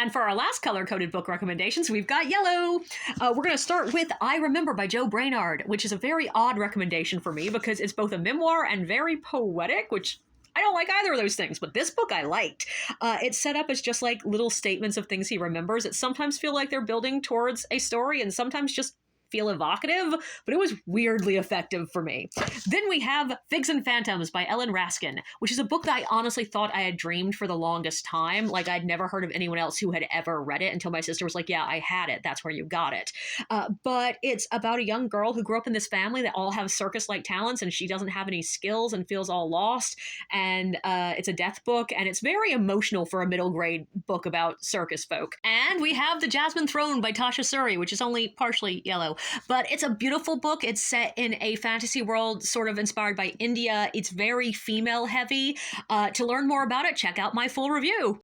And for our last color-coded book recommendations, we've got yellow. We're going to start with I Remember by Jo Brainard, which is a very odd recommendation for me because it's both a memoir and very poetic, which I don't like either of those things, but this book I liked. It's set up as just like little statements of things he remembers that sometimes feel like they're building towards a story and sometimes just feel evocative, but it was weirdly effective for me. Then we have Figs and Phantoms by Ellen Raskin, which is a book that I honestly thought I had dreamed for the longest time. Like, I'd never heard of anyone else who had ever read it until my sister was like, yeah, I had it. That's where you got it. But it's about a young girl who grew up in this family that all have circus-like talents, and she doesn't have any skills and feels all lost. And it's a death book, and it's very emotional for a middle grade book about circus folk. And we have The Jasmine Throne by Tasha Suri, which is only partially yellow. But it's a beautiful book. It's set in a fantasy world sort of inspired by India. It's very female heavy. To learn more about it, check out my full review.